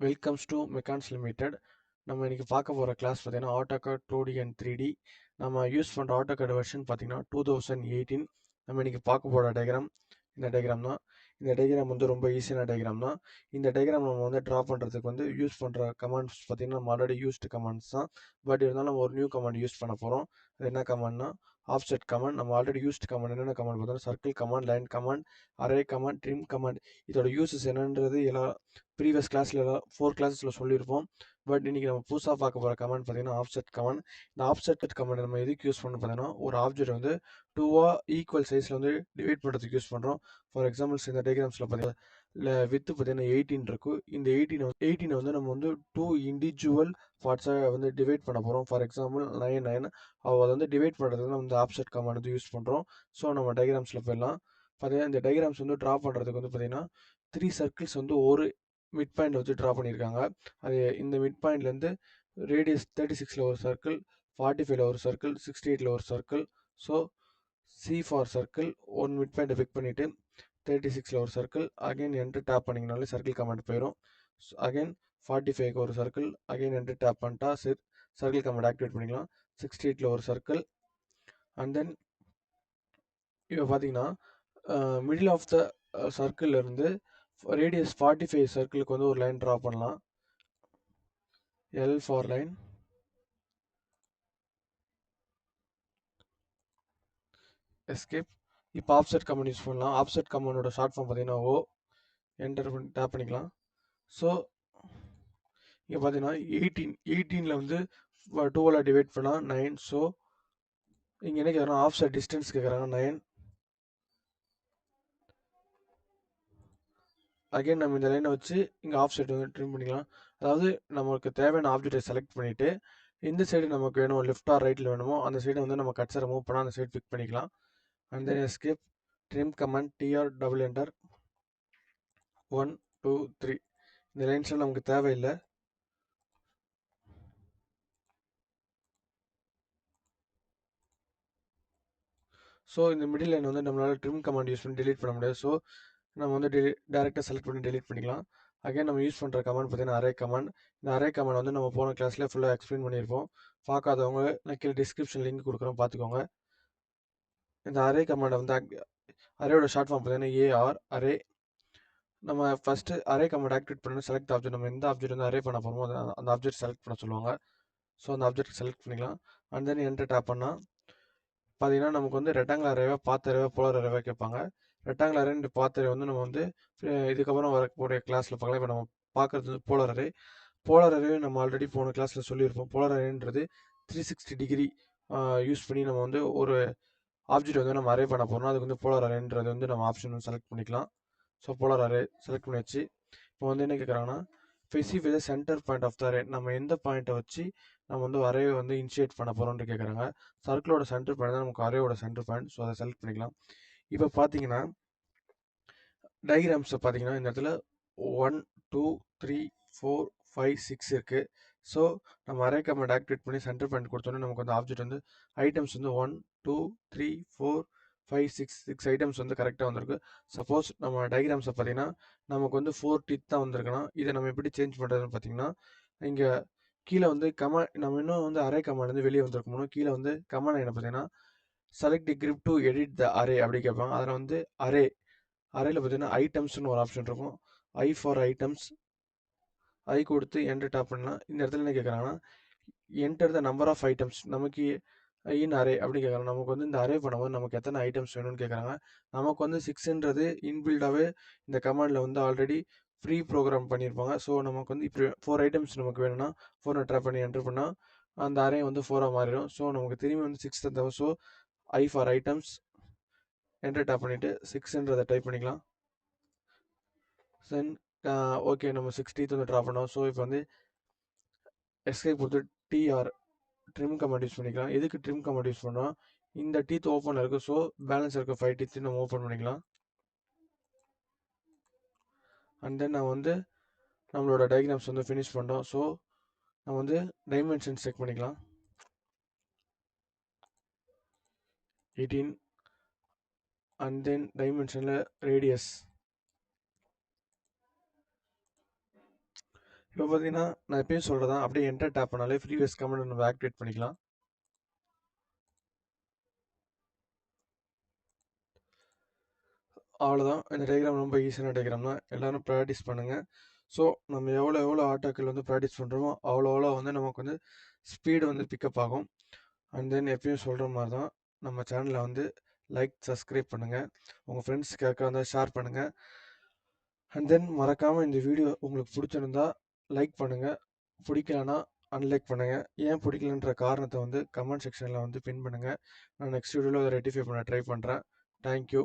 Welcomes to மெக்கான்ஸ் limited. நம்ம இன்னைக்கு பார்க்க போகிற கிளாஸ் பார்த்தீங்கன்னா AutoCAD 2D அண்ட் 3D. நம்ம யூஸ் பண்ணுற AutoCAD வெர்ஷன் பார்த்தீங்கன்னா 2018. நம்ம இன்னைக்கு பார்க்க போகிற டயக்ராம் இந்த டயக்ராம் தான். இந்த டயக்ராம் வந்து ரொம்ப ஈஸியான டயக்ராம் தான். இந்த டயக்ராம் நம்ம வந்து ட்ரா பண்ணுறதுக்கு வந்து யூஸ் பண்ணுற கமாண்ட்ஸ் பார்த்தீங்கன்னா நம்ம ஆல்ரெடி யூஸ்டு கமாண்ட்ஸ் தான். பட் இருந்தாலும் நம்ம ஒரு நியூ கமாண்ட் யூஸ் பண்ண போகிறோம். அது என்ன கமாண்ட்னா ஆஃப்செட் கமாண்ட். நம்ம ஆல்ரெடி யூஸ்டு கமாண்ட் என்னென்ன கமாண்ட் பார்த்தோம்னா circle command, line command, array command, trim command. இதோட யூசஸ் என்னன்றது எல்லாம் ப்ரீவியஸ் கிளாஸில் 4 கிளாஸஸில் சொல்லியிருப்போம். பட் இன்றைக்கி நம்ம புதுசாக பார்க்க போகிற கமாண்ட் பார்த்தீங்கன்னா ஆஃப்செட் கமாண்ட். இந்த ஆஃப்செட் கமாண்ட் நம்ம எதுக்கு யூஸ் பண்ணணும் பார்த்தீங்கன்னா ஒரு ஆப்ஜெக்ட் வந்து டூவாக ஈக்குவல் சைஸில் வந்து டிவைட் பண்ணுறதுக்கு யூஸ் பண்ணுறோம். ஃபார் எக்ஸாம்பிள்ஸ் இந்த டயக்ராம்ஸில் பார்த்தீங்கன்னா வித்து பார்த்தீங்கன்னா 18 இருக்கும். இந்த 18 வந்து நம்ம வந்து 2 இண்டிவிஜுவல் பார்ட்ஸாக வந்து டிவைட் பண்ண போகிறோம். ஃபார் எக்ஸாம்பிள் 9 அதை வந்து டிவைட் பண்ணுறதுக்கு நம்ம இந்த ஆஃப்செட் கமாண்ட் வந்து யூஸ் பண்ணுறோம். ஸோ நம்ம டயக்ராம்ஸில் போயிடலாம். பார்த்தீங்கன்னா இந்த டயக்ராம்ஸ் வந்து ட்ரா பண்ணுறதுக்கு வந்து பார்த்தீங்கன்னா 3 சர்க்கிள்ஸ் வந்து ஒரு மிட் பாயிண்ட் வச்சு ட்ரா பண்ணியிருக்காங்க. அது இந்த மிட் பாயிண்ட்லேருந்து ரேடியஸ் 36ல் ஒரு சர்க்கிள், 45ல் ஒரு சர்க்கிள், 68ல் ஒரு circle. So C for circle one mid பாயிண்ட்டை பிக் பண்ணிவிட்டு 36ல் ஒரு சர்க்கிள் அகைன் என்ட்ரு டேப் பண்ணிங்கனாலே சர்க்கிள் கமாண்ட் போயிடும். அகைன் 45க்கு ஒரு சர்க்கிள் அகைன் என்ட்ரு டேப் பண்ணிட்டா சர்க்கிள் கமாண்ட் ஆக்டிவேட் பண்ணிக்கலாம். 68ல் ஒரு சர்க்கிள் அண்ட் தென் இப்போ பார்த்தீங்கன்னா மிடில் ஆஃப் த சர்க்கிள் இருந்து ரேடியஸ் 45 சர்க்கிளுக்கு வந்து ஒரு லைன் ட்ரா பண்ணலாம். L for line, escape. இப்போ ஆஃப்செட் கமாண்ட் யூஸ் பண்ணலாம். ஆஃப்செட் கமாண்டோட ஷார்ட் ஃபார்ம் பார்த்தீங்கன்னா ஓ. என்டர் பண்ணி டேப் பண்ணிக்கலாம். ஸோ இங்கே பார்த்தீங்கன்னா 18ல் வந்து 2ஆல் டிவைட் பண்ணால் 9. ஸோ இங்கே என்ன கேட்குறாங்க, ஆஃப்செட் டிஸ்டன்ஸ் கேட்குறாங்க 9. அகைன் நம்ம இந்த லைனை வச்சு இங்கே ஆஃப்செட் வந்து ட்ரிம் பண்ணிக்கலாம். அதாவது நமக்கு தேவையான ஆப்ஜெக்டை செலக்ட் பண்ணிவிட்டு இந்த சைடு நமக்கு வேணும் லெஃப்ட் ஆர் ரைட்டில் வேணுமோ அந்த சைடை வந்து நம்ம கட்சரை மூவ் பண்ணால் அந்த சைடு பிக் பண்ணிக்கலாம். And then escape, trim command TR double enter 1 2 3. இந்த லைன்ஸ்லாம் நமக்கு தேவையில்லை. ஸோ இந்த மிடில் லைன் வந்து நம்மளால் ட்ரிம் கமாண்ட் யூஸ் பண்ணி டெலீட் பண்ண முடியாது. ஸோ நம்ம வந்து டேரெக்டாக செலக்ட் பண்ணி டெலீட் பண்ணிக்கலாம். அகைன் நம்ம யூஸ் பண்ணுற கமாண்ட் பார்த்தீங்கன்னா அரே கமாண்ட். இந்த அரே கமாண்ட் வந்து நம்ம போன கிளாஸில் ஃபுல்லாக எக்ஸ்பிளைன் பண்ணியிருப்போம். பார்க்காதவங்க நான் கீழே டிஸ்கிரிப்ஷன் லிங்க் கொடுக்குறோம், பார்த்துக்கோங்க. இந்த அரே கமாண்டை வந்து அரேயோட ஷார்ட் ஃபார்ம் பார்த்தீங்கன்னா ஏஆர் அரே. நம்ம ஃபஸ்ட்டு அரே கமாண்ட் ஆக்டிவேட் பண்ணி செலக்ட் ஆப்ஜெக்ட், நம்ம எந்த ஆப்ஜெக்ட் வந்து அரே பண்ண போகிறோமோ அந்த ஆப்ஜெக்ட் செலக்ட் பண்ண சொல்லுவாங்க. ஸோ அந்த ஆப்ஜெக்ட் செலக்ட் பண்ணிக்கலாம். அண்ட் தென் என்டர் டேப் பண்ணால் பார்த்தீங்கன்னா நமக்கு வந்து ரெக்டாங்குலர் அரேவா பாத் அரேவா போலார் அரேவா கேட்பாங்க. Rectangular array and path array வந்து நம்ம வந்து இதுக்கப்புறம் வரக்கூடிய கிளாஸில் பார்க்கலாம். இப்போ நம்ம பார்க்குறது வந்து போலார் அரே. போலார் அரே நம்ம ஆல்ரெடி போன கிளாஸில் சொல்லியிருப்போம். போலார் அரேன்றது 360 டிகிரி யூஸ் பண்ணி நம்ம வந்து ஒரு ஆப்ஜெக்ட் வந்து நம்ம அரே பண்ண போகிறோம். அதுக்கு வந்து போலார் அரேன்றது வந்து நம்ம ஆப்ஷன் வந்து செலக்ட் பண்ணிக்கலாம். ஸோ போலார் அரே செலக்ட் பண்ணி வச்சு இப்போ வந்து என்ன கேட்குறாங்கன்னா specify the centre point of the array. நம்ம எந்த பாயிண்ட்டை வச்சு நம்ம வந்து அரேவை வந்து இனிஷியேட் பண்ண போகிறோம்னு கேட்குறாங்க. சர்க்கிளோட சென்டர் பாயிண்ட் தான் நமக்கு அரேயோட சென்டர் பாயிண்ட். ஸோ அதை செலக்ட் பண்ணிக்கலாம். இப்போ பார்த்தீங்கன்னா டயக்ராம்ஸை பார்த்தீங்கன்னா இந்த இடத்துல 1 2 3 4 5 6 இருக்குது. ஸோ நம்ம அரே கமாண்ட் ஆக்டிவேட் பண்ணி சென்டர் பாயிண்ட் கொடுத்தோன்னே நமக்கு வந்து ஆப்ஜெக்ட் வந்து ஐட்டம்ஸ் வந்து 1 2 3 4 5 6 ஐட்டம்ஸ் வந்து கரெக்டாக வந்திருக்கு. சப்போஸ் நம்ம டயக்ராம்ஸை பார்த்தீங்கன்னா நமக்கு வந்து 4 டீத் தான் வந்திருக்குன்னா இதை நம்ம எப்படி சேஞ்ச் பண்ணுறதுன்னு பார்த்தீங்கன்னா இங்கே கீழே வந்து நம்ம இன்னும் வந்து அரே கமாண்ட் வந்து வெளியே வந்திருக்கணும். கீழே வந்து கமாண்ட் என்ன பார்த்தீங்கன்னா select grip to edit the array அப்படி கேட்பாங்க. அதில் வந்து அரேல பார்த்தீங்கன்னா ஐட்டம்ஸ்னு ஒரு ஆப்ஷன் இருக்கும். ஐ ஃபார் ஐட்டம்ஸ் ஐ கொடுத்து என்டர் டாப் பண்ணலாம். இந்த இடத்துல என்ன கேட்குறாங்கன்னா enter the number of items. நமக்கு இன் அரே அப்படின்னு கேட்குறாங்க. நமக்கு வந்து இந்த அரே பண்ணும்போது நமக்கு எத்தனை ஐட்டம்ஸ் வேணும்னு கேட்குறாங்க. நமக்கு வந்து 6ன்றது இன்பில்டாகவே இந்த கமாண்டில் வந்து ஆல்ரெடி ப்ரீ ப்ரோக்ராம் பண்ணியிருப்பாங்க. ஸோ நமக்கு வந்து இப்போ 4 ஐட்டம்ஸ் நமக்கு வேணும்னா 4 ட்ராப் பண்ணி என்டர் பண்ணால் அந்த அரே வந்து 4ஆக மாறிடும். ஸோ நமக்கு திரும்பி வந்து 6 தான் தேவை. So I for items enter top பண்ணிவிட்டு 6ன்றதை டைப் பண்ணிக்கலாம். தென் ஓகே நம்ம 60th வந்து ட்ரா பண்ணோம். ஸோ இப்போ வந்து எஸ்கேப் கொடுத்து டிஆர் ட்ரிம் கமாண்ட் யூஸ் பண்ணிக்கலாம். எதுக்கு ட்ரிம் கமாண்ட் யூஸ் பண்ணோம், இந்த டீத் ஓப்பனில் இருக்குது. ஸோ பேலன்ஸ் இருக்க 5 டீத் நம்ம ஓப்பன் பண்ணிக்கலாம். அண்ட் தென் நான் வந்து நம்மளோட டயக்ராம்ஸ் வந்து ஃபினிஷ் பண்ணிட்டோம். ஸோ நம்ம வந்து டைமென்ஷன் செக் பண்ணிக்கலாம். 18 அண்ட் தென் டைமென்ஷனில் ரேடியஸ் இப்போ பார்த்தீங்கன்னா நான் எப்பயும் சொல்கிறதான் அப்படியே என்டர் டேப் பண்ணாலே ப்ரீவியஸ் கமெண்ட் நம்ம ஆக்டிவேட் பண்ணிக்கலாம். அவ்வளோதான். இந்த டயக்ராம் ரொம்ப ஈஸியான டயக்ராம் தான். எல்லாரும் ப்ராக்டிஸ் பண்ணுங்கள். ஸோ நம்ம எவ்வளோ ஆட்டோக்கள் வந்து ப்ராக்டிஸ் பண்ணுறோமோ அவ்வளோ வந்து நமக்கு வந்து ஸ்பீடு வந்து பிக்கப் ஆகும். அண்ட் தென் எப்பயும் சொல்கிற மாதிரி தான் நம்ம சேனலை வந்து லைக் சப்ஸ்கிரைப் பண்ணுங்கள். உங்கள் ஃப்ரெண்ட்ஸ்க்கு யாருக்கா வந்து ஷேர் பண்ணுங்கள். அண்ட் தென் மறக்காமல் இந்த வீடியோ உங்களுக்கு பிடிச்சிருந்தா லைக் பண்ணுங்கள். பிடிக்கலனா அன்லைக் பண்ணுங்கள். ஏன் பிடிக்கலன்ற காரணத்தை வந்து கமெண்ட் செக்ஷனில் வந்து பின் பண்ணுங்கள். நான் நெக்ஸ்ட் வீடியோவில் அதை ரெட்டிஃபை பண்ண ட்ரை பண்ணுறேன். தேங்க்யூ.